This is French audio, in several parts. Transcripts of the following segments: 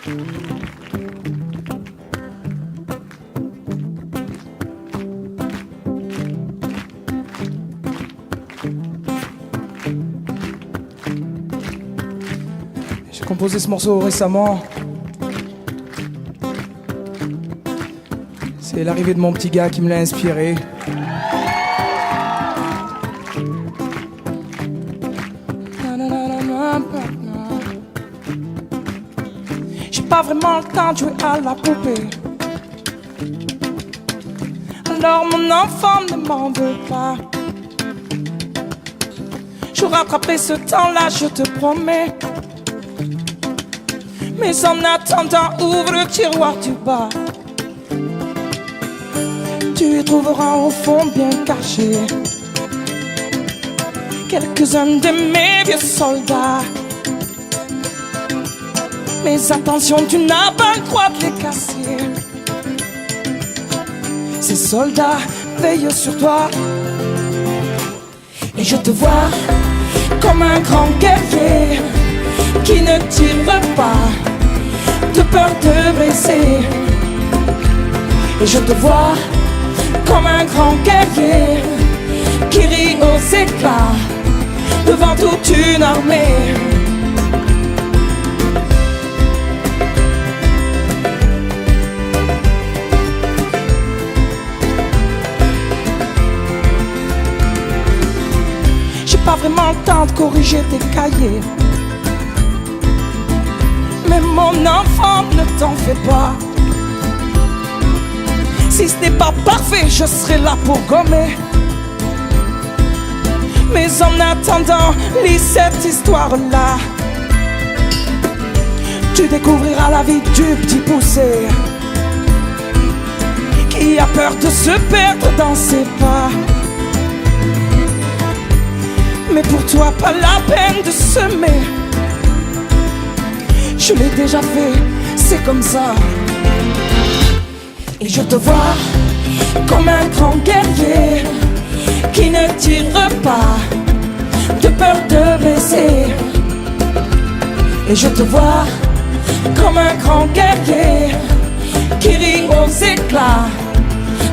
J'ai composé ce morceau récemment. C'est l'arrivée de mon petit gars qui me l'a inspiré. J'ai pas vraiment le temps de jouer à la poupée. Alors mon enfant ne m'en veut pas. Je vais rattraper ce temps-là, je te promets. Mais en attendant, ouvre le tiroir du bas. Tu y trouveras au fond bien caché quelques-uns de mes vieux soldats. Mais attention, tu n'as pas le droit de les casser. Ces soldats veillent sur toi. Et je te vois comme un grand guerrier qui ne tire pas de peur de blesser. Et je te vois comme un grand guerrier qui rit aux éclats devant toute une armée. J'ai pas vraiment le temps de corriger tes cahiers, mais mon enfant, ne t'en fais pas. Si ce n'est pas parfait, je serai là pour gommer. Mais en attendant, lis cette histoire-là. Tu découvriras la vie du petit poussé qui a peur de se perdre dans ses pas. Mais pour toi, pas la peine de semer. Je l'ai déjà fait, c'est comme ça. Et je te vois comme un grand guerrier qui ne tire pas de peur de blesser. Et je te vois comme un grand guerrier qui rit aux éclats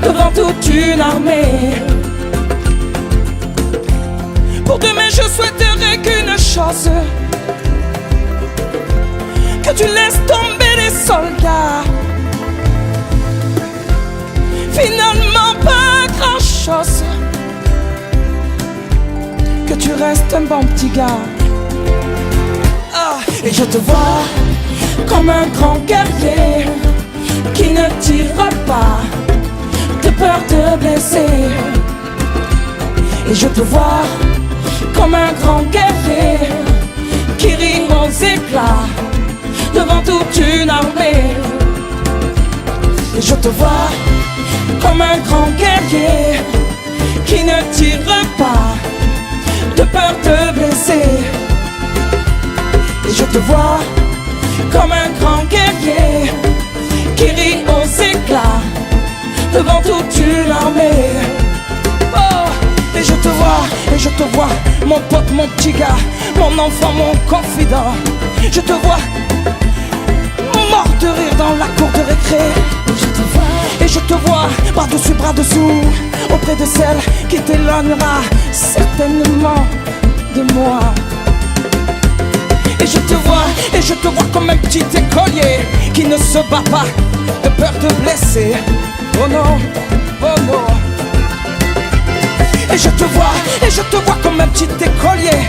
devant toute une armée. Pour demain, je souhaiterais qu'une chose, que tu laisses tomber les soldats. Finalement pas grand chose, que tu restes un bon petit gars. Et je te vois comme un grand guerrier qui ne tire pas de peur de blesser. Et je te vois comme un grand guerrier qui rit aux éclats devant toute une armée. Et je te vois comme un grand guerrier qui ne tire pas de peur de blesser. Et je te vois comme un grand guerrier qui rit aux éclats devant toute une armée. Oh, et je te vois, mon pote, mon petit gars, mon enfant, mon confident. Je te vois mort de rire dans la cour de récré. Et je te vois par-dessus, bras-dessous, auprès de celle qui t'éloignera certainement de moi. Et je te vois comme un petit écolier qui ne se bat pas de peur de blesser. Oh non, oh non. Et je te vois comme un petit écolier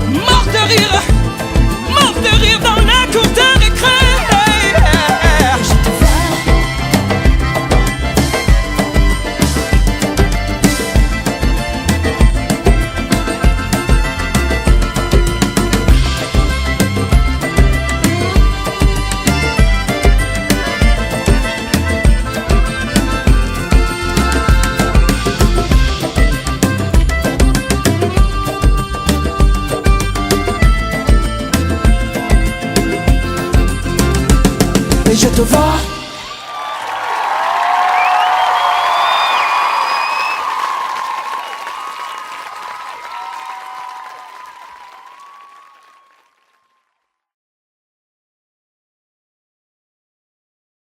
mort de rire dans la cour de récré. Et je te vois